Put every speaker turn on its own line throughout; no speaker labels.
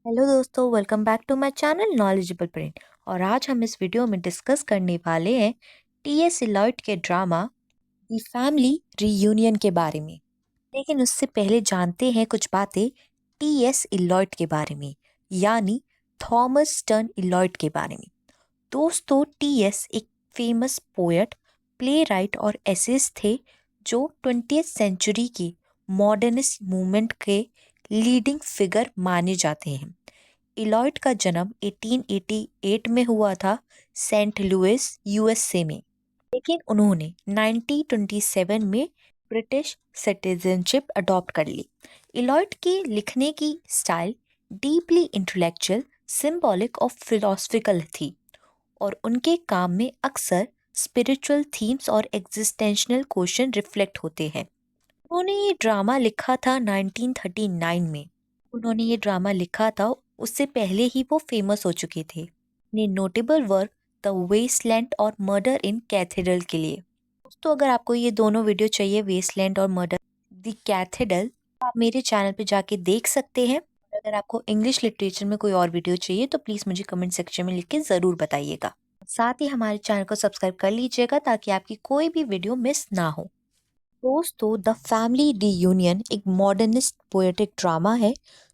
Hello दोस्तों, welcome back to my channel knowledgeable brain. और आज हम इस वीडियो में डिस्कस करने वाले हैं टीएस इलॉयट के ड्रामा दी फैमिली रीयूनियन के बारे में। लेकिन उससे पहले जानते हैं कुछ बातें टीएस इलॉयट के बारे में, यानी थॉमस स्टर्न इलॉयट के बारे में। दोस्तों, टीएस एक फेमस पोएट, प्ले राइट और एसेस्ट थे जो 20th सेंचुरी की मॉडर्निस्ट मूवमेंट के लीडिंग फिगर माने जाते हैं। इलॉयट का जन्म 1888 में हुआ था सेंट लुइस, यूएसए में। लेकिन उन्होंने 1927 में ब्रिटिश सिटीजनशिप अडॉप्ट कर ली। इलॉयट के लिखने की स्टाइल डीपली इंटेलेक्चुअल, सिंबॉलिक और फिलोसफिकल थी और उनके काम में अक्सर स्पिरिचुअल थीम्स और एग्जिस्टेंशनल क्वेश्चन रिफ्लेक्ट होते हैं। उन्होंने ये ड्रामा लिखा था 1939 में। उन्होंने ये ड्रामा लिखा था, उससे पहले ही वो फेमस हो चुके थे अपने नोटेबल वर्क द वेस्टलैंड और मर्डर इन कैथेड्रल के लिए। दोस्तों, अगर आपको ये दोनों वीडियो चाहिए, वेस्टलैंड और मर्डर द कैथेड्रल, तो आप मेरे चैनल पे जाके देख सकते हैं। और अगर आपको इंग्लिश लिटरेचर में कोई और वीडियो चाहिए तो प्लीज़ मुझे कमेंट सेक्शन में लिख के ज़रूर बताइएगा। साथ ही हमारे चैनल को सब्सक्राइब कर लीजिएगा ताकि आपकी कोई भी वीडियो मिस ना हो। दोस्तों, द फैमिली रीयूनियन एक मॉडर्निस्ट पोएटिक ड्रामा है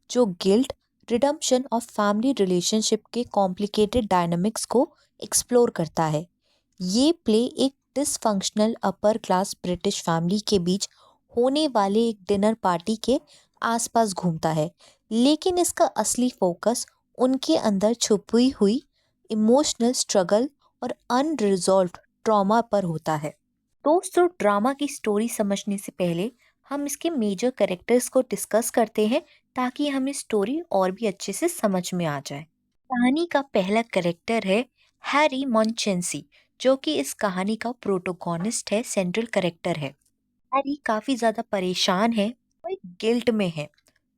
जो गिल्ट, रिडम्पशन और फैमिली रिलेशनशिप के कॉम्प्लिकेटेड डायनामिक्स को एक्सप्लोर करता है। ये प्ले एक dysfunctional upper class British family के बीच होने वाले एक डिनर पार्टी के आसपास घूमता है, लेकिन इसका असली फोकस उनके अंदर छुपी हुई इमोशनल स्ट्रगल और अनरिजॉल्व्ड ट्रॉमा पर होता है। दोस्तों, ड्रामा की स्टोरी समझने से पहले हम इसके मेजर कैरेक्टर्स को डिस्कस करते हैं ताकि हमें स्टोरी और भी अच्छे से समझ में आ जाए। कहानी का पहला कैरेक्टर है हैरी मॉन्चेंसी, जो कि इस कहानी का प्रोटोगोनिस्ट है, सेंट्रल कैरेक्टर है। हैरी काफी ज्यादा परेशान है, वो एक गिल्ट में है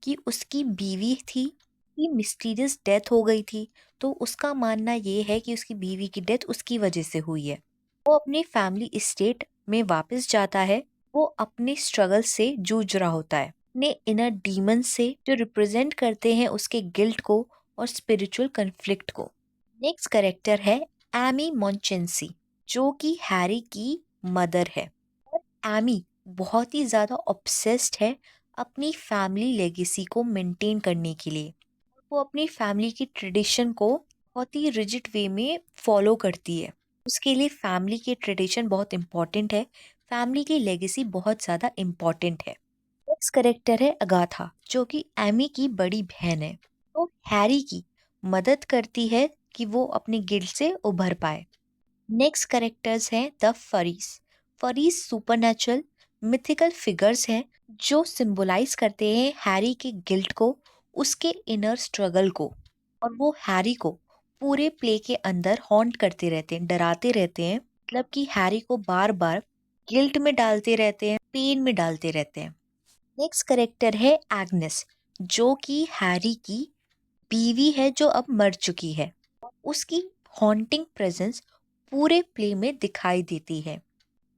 कि उसकी बीवी थी, की मिस्टीरियस डेथ हो गई थी। तो उसका मानना ये है कि उसकी बीवी की डेथ उसकी वजह से हुई है। वो अपने फैमिली एस्टेट में वापस जाता है। वो अपने स्ट्रगल से जूझ रहा होता है, अपने इनर डीमन से, जो रिप्रेजेंट करते हैं उसके गिल्ट को और स्पिरिचुअल कन्फ्लिक्ट को। नेक्स्ट कैरेक्टर है एमी मॉन्चेंसी, जो कि हैरी की मदर है। और एमी बहुत ही ज्यादा ऑब्सेस्ड है अपनी फैमिली लेगेसी को मेंटेन करने के लिए। वो अपनी फैमिली की ट्रेडिशन को बहुत ही रिजिड वे में फॉलो करती है। उसके लिए फैमिली की ट्रेडिशन बहुत इम्पोर्टेंट है, फैमिली की लेगेसी बहुत ज़्यादा इम्पोर्टेंट है। नेक्स्ट करेक्टर है अगाथा, जो कि एमी की बड़ी बहन है। तो हैरी की मदद करती है कि वो अपने गिल्ट से उभर पाए। नेक्स्ट करेक्टर्स हैं द फरीस। फरीस सुपरनैचुरल मिथिकल फिगर्स हैं जो सिंबलाइज करते हैं हैरी के गिल्ट को, उसके इनर स्ट्रगल को। और वो हैरी को पूरे प्ले के अंदर हॉन्ट करते रहते हैं, डराते रहते हैं। मतलब कि हैरी को बार बार गिल्ट में डालते रहते हैं, पेन में डालते रहते हैं। नेक्स्ट करेक्टर है एग्नेस, जो कि हैरी की बीवी है जो अब मर चुकी है। उसकी हॉन्टिंग प्रेजेंस पूरे प्ले में दिखाई देती है।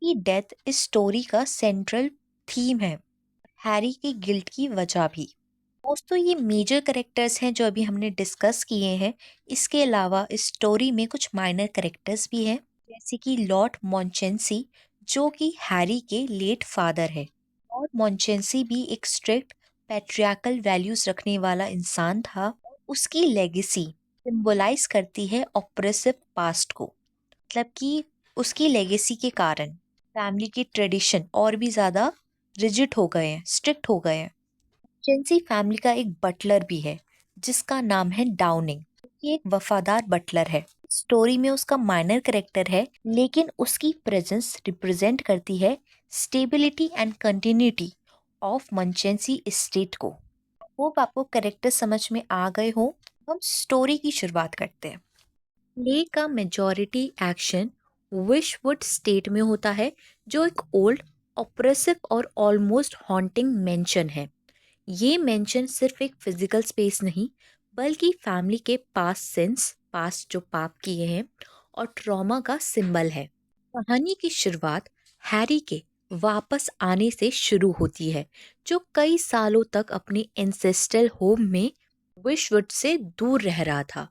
ये डेथ इस स्टोरी का सेंट्रल थीम है, हैरी की गिल्ट की वजह भी। दोस्तों, ये मेजर करेक्टर्स हैं जो अभी हमने डिस्कस किए हैं। इसके अलावा इस स्टोरी में कुछ माइनर करेक्टर्स भी हैं, जैसे कि लॉर्ड मॉन्चेंसी, जो कि हैरी के लेट फादर है। लॉर्ड मॉन्चेंसी भी एक स्ट्रिक्ट पैट्रियार्कल वैल्यूज रखने वाला इंसान था। उसकी लेगेसी सिंबलाइज करती है ऑप्रेसिव पास्ट को। मतलब कि उसकी लेगेसी के कारण फैमिली की ट्रेडिशन और भी ज्यादा रिजिड हो गए हैं, स्ट्रिक्ट हो गए हैं। जेंसी फैमिली का एक बटलर भी है जिसका नाम है डाउनिंग। ये एक वफादार बटलर है। स्टोरी में उसका माइनर कैरेक्टर है, लेकिन उसकी प्रेजेंस रिप्रेजेंट करती है स्टेबिलिटी एंड कंटिन्यूटी ऑफ मंचेंसी स्टेट को। होप आपको कैरेक्टर समझ में आ गए हो। हम स्टोरी की शुरुआत करते हैं। प्ले का मेजॉरिटी एक्शन विशवुड स्टेट में होता है, जो एक ओल्ड, ऑप्रेसिव और ऑलमोस्ट हॉन्टिंग मेंशन है। ये मेंशन सिर्फ एक फिजिकल स्पेस नहीं, बल्कि फैमिली के पास्ट सेंस, पास्ट जो पाप किए हैं, और ट्रॉमा का सिंबल है। कहानी की शुरुआत हैरी के वापस आने से शुरू होती है, जो कई सालों तक अपने एंसेस्ट्रल होम में विशवुड से दूर रह रहा था।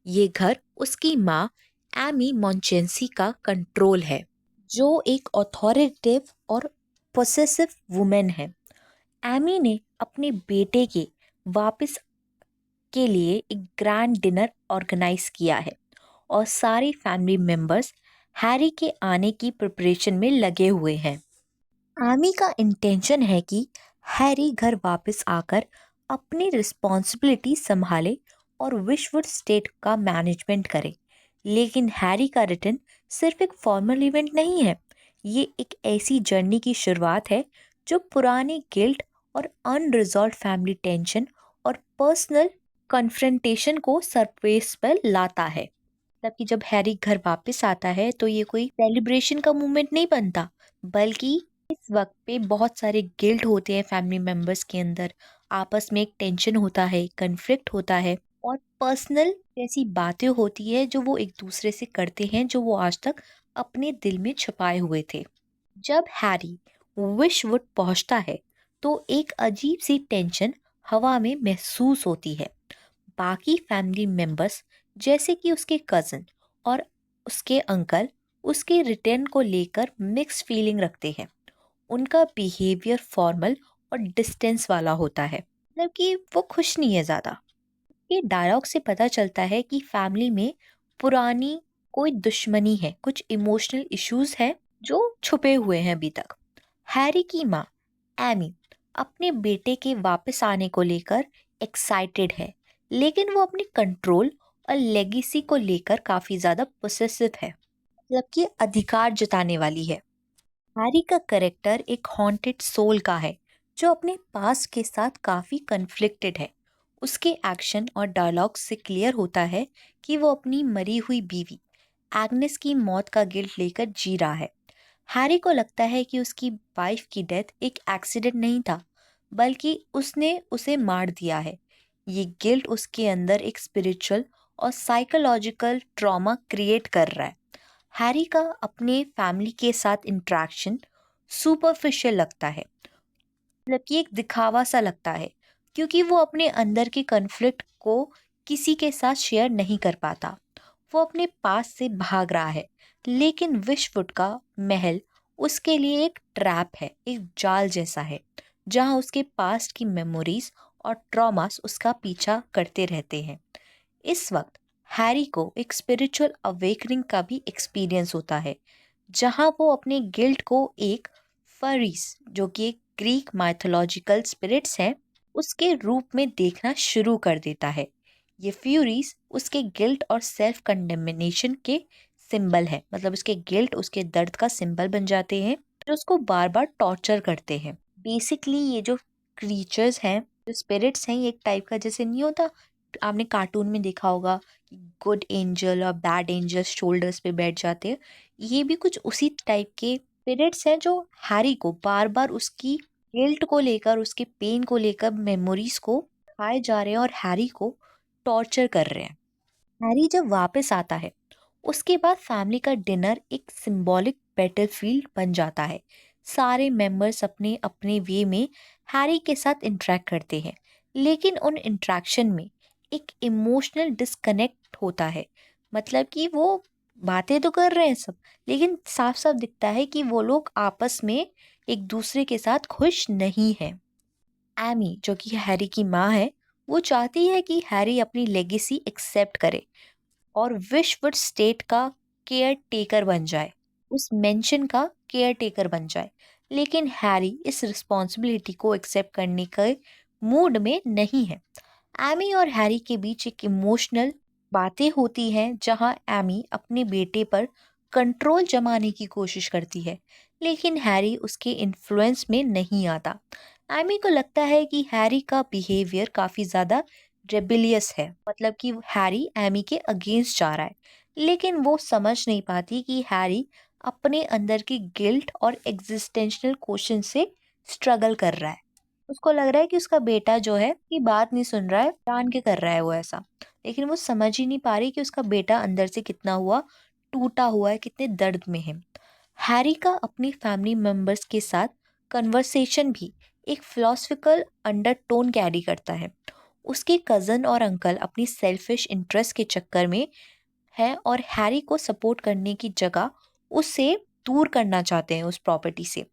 ये घर उसकी माँ एमी मॉन्चेंसी का कंट्रोल है, जो एक अथॉरिटेटिव और पोसेसिव वुमेन है। एमी ने अपने बेटे के वापस के लिए एक ग्रैंड डिनर ऑर्गेनाइज किया है और सारे फैमिली मेंबर्स हैरी के आने की प्रिपरेशन में लगे हुए हैं। एमी का इंटेंशन है कि हैरी घर वापस आकर अपनी रिस्पॉन्सिबिलिटी संभाले और विशवुड स्टेट का मैनेजमेंट करे। लेकिन हैरी का रिटर्न सिर्फ एक फॉर्मल इवेंट नहीं है, ये एक ऐसी जर्नी की शुरुआत है जो पुरानी गिल्ट और अनरिजॉल्व फैमिली टेंशन और पर्सनल कन्फ्रंटेशन को सरफेस पर लाता है। मतलब कि जब हैरी घर वापस आता है तो ये कोई सेलिब्रेशन का मोमेंट नहीं बनता, बल्कि इस वक्त पे बहुत सारे गिल्ट होते हैं फैमिली मेंबर्स के अंदर, आपस में एक टेंशन होता है, कन्फ्लिक्ट होता है और पर्सनल ऐसी बातें होती है जो वो एक दूसरे से करते हैं, जो वो आज तक अपने दिल में छुपाए हुए थे। जब हैरी विशवुड पहुंचता है तो एक अजीब सी टेंशन हवा में महसूस होती है। बाकी फैमिली मेंबर्स जैसे कि उसके कज़न और उसके अंकल उसके रिटर्न को लेकर मिक्स फीलिंग रखते हैं। उनका बिहेवियर फॉर्मल और डिस्टेंस वाला होता है, मतलब कि वो खुश नहीं है ज़्यादा। ये डायलॉग से पता चलता है कि फैमिली में पुरानी कोई दुश्मनी है, कुछ इमोशनल इश्यूज है जो छुपे हुए हैं अभी तक। हैरी की माँ एमी अपने बेटे के वापस आने को लेकर एक्साइटेड है, लेकिन वो अपनी कंट्रोल और लेगेसी को लेकर काफी ज्यादा पोसेसिव है, मतलब कि अधिकार जताने वाली है। हैरी का करेक्टर एक हॉन्टेड सोल का है जो अपने पास के साथ काफी कन्फ्लिक्टेड है। उसके एक्शन और डायलॉग से क्लियर होता है कि वो अपनी मरी हुई बीवी एग्नेस की मौत का गिल्ट लेकर जी रहा है। हैरी को लगता है कि उसकी वाइफ की डेथ एक एक्सीडेंट नहीं था, बल्कि उसने उसे मार दिया है। ये गिल्ट उसके अंदर एक स्पिरिचुअल और साइकोलॉजिकल ट्रॉमा क्रिएट कर रहा है। हैरी का अपने फैमिली के साथ इंटरेक्शन सुपरफिशियल लगता है, मतलब कि एक दिखावा सा लगता है, क्योंकि वो अपने अंदर के कन्फ्लिक्ट को किसी के साथ शेयर नहीं कर पाता। वो अपने पास से भाग रहा है, लेकिन विशवुड का महल उसके लिए एक ट्रैप है, एक जाल जैसा है, जहां उसके पास्ट की मेमोरीज और ट्रॉमास उसका पीछा करते रहते हैं। इस वक्त हैरी को एक स्पिरिचुअल अवेकनिंग का भी एक्सपीरियंस होता है, जहां वो अपने गिल्ट को एक फरीस, जो कि एक ग्रीक माइथोलॉजिकल स्पिरिट्स हैं, उसके रूप में देखना शुरू कर देता है। ये फ्यूरीज उसके गिल्ट और सेल्फ कंडेमिनेशन के सिंबल है, मतलब उसके गिल्ट उसके दर्द का सिंबल बन जाते हैं जो उसको बार बार टॉर्चर करते हैं। बेसिकली ये जो क्रीचर्स हैं, जो स्पिरिट्स हैं, ये एक टाइप का, जैसे नहीं होता, आपने कार्टून में देखा होगा कि गुड एंजल और बैड एंजल शोल्डर्स पे बैठ जाते हैं, ये भी कुछ उसी टाइप के स्पिरिट्स हैं जो हैरी को बार बार उसकी गिल्ट को लेकर, उसके पेन को लेकर, मेमोरीज को खाए जा रहे हैं और हैरी को टॉर्चर कर रहे हैं। हैरी जब वापस आता है उसके बाद फैमिली का डिनर एक सिंबॉलिक बैटलफील्ड बन जाता है। सारे मेंबर्स अपने अपने वे में हैरी के साथ इंटरेक्ट करते हैं, लेकिन उन इंटरेक्शन में एक इमोशनल डिस्कनेक्ट होता है। मतलब कि वो बातें तो कर रहे हैं सब, लेकिन साफ साफ दिखता है कि वो लोग आपस में एक दूसरे के साथ खुश नहीं है। एमी, जो कि हैरी की माँ है, वो चाहती है कि हैरी अपनी लेगेसी एक्सेप्ट करे और विशवुड स्टेट का केयर टेकर बन जाए, उस मेंशन का केयर टेकर बन जाए। लेकिन हैरी इस रिस्पॉन्सिबिलिटी को एक्सेप्ट करने के मूड में नहीं है। एमी और हैरी के बीच एक इमोशनल बातें होती हैं, जहां एमी अपने बेटे पर कंट्रोल जमाने की कोशिश करती है, लेकिन हैरी उसके इन्फ्लुएंस में नहीं आता। एमी को लगता है कि हैरी का बिहेवियर काफी ज्यादा रेबिलियस है, मतलब कि हैरी एमी के अगेंस्ट जा रहा है, लेकिन वो समझ नहीं पाती कि हैरी अपने अंदर की गिल्ट और एग्जिस्टेंशियल क्वेश्चन से स्ट्रगल कर रहा है। उसको लग रहा है कि उसका बेटा जो है कि बात नहीं सुन रहा है, जान के कर रहा है वो ऐसा, लेकिन वो समझ ही नहीं पा रही कि उसका बेटा अंदर से कितना हुआ टूटा हुआ है, कितने दर्द में है। हैरी का अपनी फैमिली मेंबर्स के साथ कन्वर्सेशन भी एक फिलोसफिकल अंडरटोन कैरी करता है। उसके कज़न और अंकल अपनी सेल्फिश इंटरेस्ट के चक्कर में है और हैरी को सपोर्ट करने की जगह उससे दूर करना चाहते हैं उस प्रॉपर्टी से।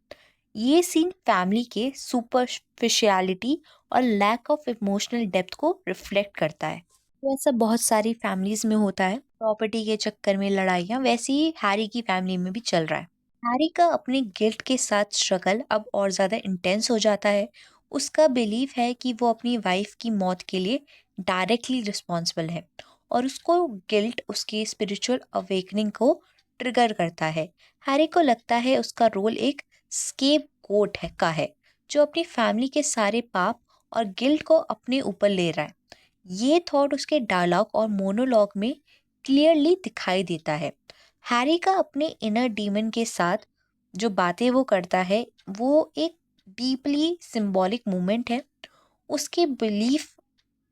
ये सीन फैमिली के सुपरफिशियलिटी और लैक ऑफ इमोशनल डेप्थ को रिफ्लेक्ट करता है। तो ऐसा बहुत सारी फैमिलीज में होता है, प्रॉपर्टी के चक्कर में लड़ाइयाँ, वैसे ही हैरी की फैमिली में भी चल रहा है। हैरी का अपने गिल्ट के साथ स्ट्रगल अब और ज़्यादा इंटेंस हो जाता है। उसका बिलीव है कि वो अपनी वाइफ की मौत के लिए डायरेक्टली रिस्पॉन्सिबल है और उसको गिल्ट उसके स्पिरिचुअल अवेकनिंग को ट्रिगर करता है। हैरी को लगता है उसका रोल एक स्केप गोट है का है, जो अपनी फैमिली के सारे पाप और गिल्ट को अपने ऊपर ले रहा है। ये थॉट उसके डायलॉग और मोनोलॉग में क्लियरली दिखाई देता है। हैरी का अपने इनर डीमन के साथ जो बातें वो करता है वो एक डीपली सिंबॉलिक मूवमेंट है। उसके बिलीफ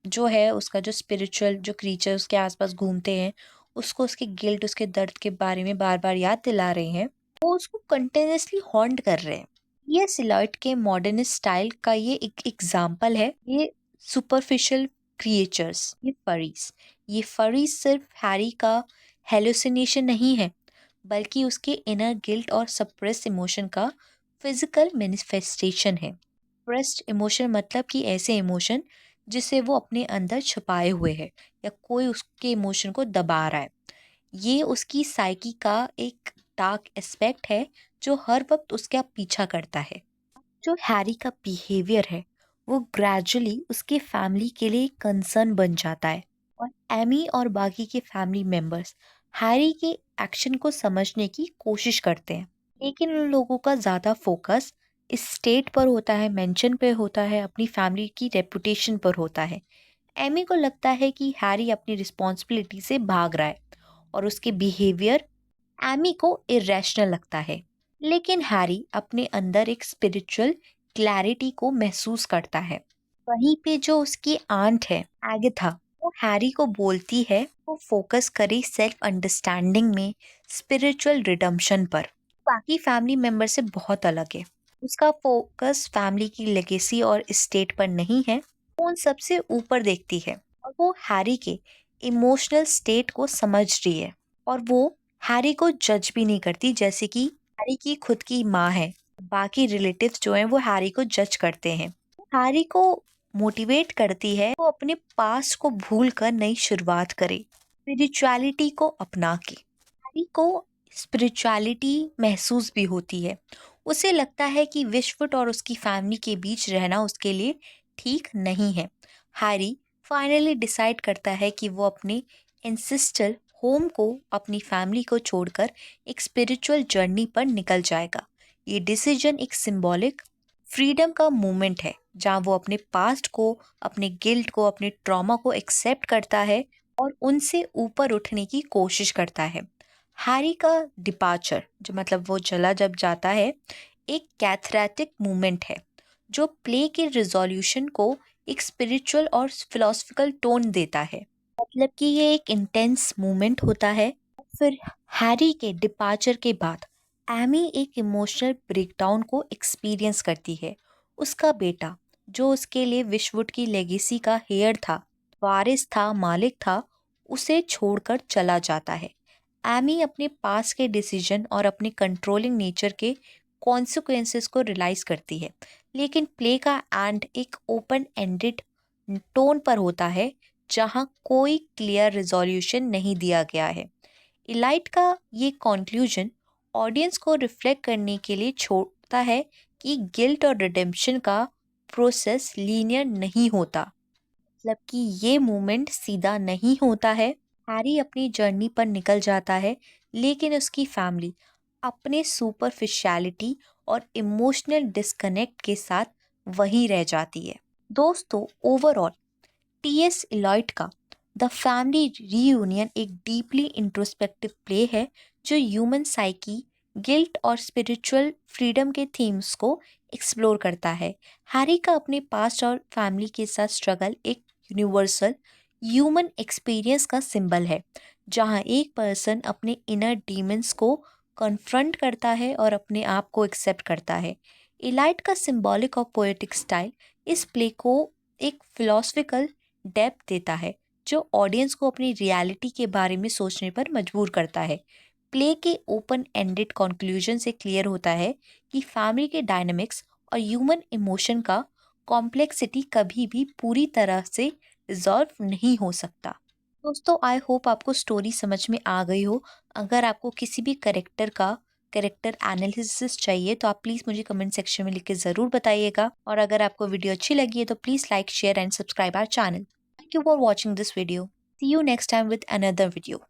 जो है, उसका जो स्पिरिचुअल जो क्रीचर उसके आसपास घूमते हैं, उसको उसके गिल्ट उसके दर्द के बारे में बार बार याद दिला रहे हैं, वो उसको कंटिन्यूसली हॉन्ट कर रहे हैं। ये सिलॉइट के मॉडर्निस्ट स्टाइल का ये एक एग्जाम्पल है। ये सुपरफिशियल क्रिएचर्स, ये फरीज सिर्फ हैरी का हेलुसिनेशन नहीं है, बल्कि उसके इनर गिल्ट और सप्रेस इमोशन का फिजिकल मैनिफेस्टेशन है। सप्रेस्ड इमोशन मतलब कि ऐसे इमोशन जिसे वो अपने अंदर छुपाए हुए है या कोई उसके इमोशन को दबा रहा है। ये उसकी साइकी का एक डार्क एस्पेक्ट है जो हर वक्त उसका पीछा करता है। जो हैरी का बिहेवियर है वो ग्रेजुअली उसके फैमिली के लिए कंसर्न बन जाता है और एमी और बाकी के फैमिली मेंबर्स हैरी के एक्शन को समझने की कोशिश करते हैं, लेकिन उन लोगों का ज़्यादा फोकस इस स्टेट पर होता है, मेंशन पे होता है, अपनी फैमिली की रेपुटेशन पर होता है। एमी को लगता है कि हैरी अपनी रिस्पॉन्सिबिलिटी से भाग रहा है और उसके बिहेवियर एमी को इरेशनल लगता है। लेकिन हैरी अपने अंदर एक स्पिरिचुअल क्लैरिटी को महसूस करता है। वहीं पे जो उसकी आंट है एगाथा, वो हैरी को बोलती है वो फोकस करे सेल्फ अंडरस्टैंडिंग में, स्पिरिचुअल रिडम्पशन पर। बाकी फैमिली मेंबर से बहुत अलग है। उसका फोकस फैमिली की लेगेसी और स्टेट पर नहीं है, वो उन सबसे ऊपर देखती है और वो हैरी के इमोशनल स्टेट को समझ रही है। और वो हैरी को जज भी नहीं करती, जैसे कि हैरी की खुद की माँ है। बाकी रिलेटिव्स जो हैं वो हैरी को जज करते हैं। हैरी को मोटिवेट करती है वो अपने पास्ट को भूल कर नई शुरुआत करे, स्पिरिचुअलिटी को अपना के। हैरी को स्पिरिचुअलिटी महसूस भी होती है। उसे लगता है कि विश्ववुड और उसकी फैमिली के बीच रहना उसके लिए ठीक नहीं है। हैरी फाइनली डिसाइड करता है कि वो अपने एंसेस्ट्रल होम को, अपनी फैमिली को छोड़कर एक स्पिरिचुअल जर्नी पर निकल जाएगा। ये डिसीजन एक सिंबॉलिक फ्रीडम का मूवमेंट है, जहाँ वो अपने पास्ट को, अपने गिल्ट को, अपने ट्रॉमा को एक्सेप्ट करता है और उनसे ऊपर उठने की कोशिश करता है। हैरी का डिपार्चर जो मतलब वो चला जब जाता है, एक कैथरेटिक मूवमेंट है जो प्ले के रिजोल्यूशन को एक स्पिरिचुअल और फिलोसफिकल टोन देता है। मतलब कि ये एक इंटेंस मूवमेंट होता है। फिर हैरी के डिपार्चर के बाद एमी एक इमोशनल ब्रेकडाउन को एक्सपीरियंस करती है। उसका बेटा जो उसके लिए विशवुड की लेगेसी का हेयर था, वारिस था, मालिक था, उसे छोड़कर चला जाता है। एमी अपने पास के डिसीजन और अपने कंट्रोलिंग नेचर के कॉन्सिक्वेंसेस को रियलाइज करती है, लेकिन प्ले का एंड एक ओपन एंडेड टोन पर होता है जहां कोई क्लियर रिजोल्यूशन नहीं दिया गया है। इलाइट का ये कॉन्क्लूजन ऑडियंस को रिफ्लेक्ट करने के लिए छोड़ता है कि गिल्ट और रिडेम्पशन का प्रोसेस लीनियर नहीं होता, मतलब कि ये मूवमेंट सीधा नहीं होता है। हैरी अपनी जर्नी पर निकल जाता है, लेकिन उसकी फैमिली अपने सुपरफिशियलिटी और इमोशनल डिस्कनेक्ट के साथ वहीं रह जाती है। दोस्तों, ओवरऑल टीएस इलॉयट का द फैमिली रीयूनियन एक डीपली इंट्रोस्पेक्टिव प्ले है जो ह्यूमन साइकी, गिल्ट और स्पिरिचुअल फ्रीडम के थीम्स को एक्सप्लोर करता है। हैरी का अपने पास्ट और फैमिली के साथ स्ट्रगल एक यूनिवर्सल ह्यूमन एक्सपीरियंस का सिंबल है, जहाँ एक पर्सन अपने इनर डीमंस को कन्फ्रंट करता है और अपने आप को एक्सेप्ट करता है। इलाइट का सिंबॉलिक और पोएटिक स्टाइल इस प्ले को एक फिलोसफिकल डेप्थ देता है जो ऑडियंस को अपनी रियलिटी के बारे में सोचने पर मजबूर करता है। प्ले के ओपन एंडेड कंक्लूजन से क्लियर होता है कि फैमिली के डायनामिक्स और ह्यूमन इमोशन का कॉम्प्लेक्सिटी कभी भी पूरी तरह से रिजॉल्व नहीं हो सकता। दोस्तों, आई होप आपको स्टोरी समझ में आ गई हो। अगर आपको किसी भी करेक्टर एनालिसिस चाहिए तो आप प्लीज़ मुझे कमेंट सेक्शन में लिख के ज़रूर बताइएगा। और अगर आपको वीडियो अच्छी लगी है तो please like, share and subscribe our channel. Thank you for watching this video. See you next time with another video.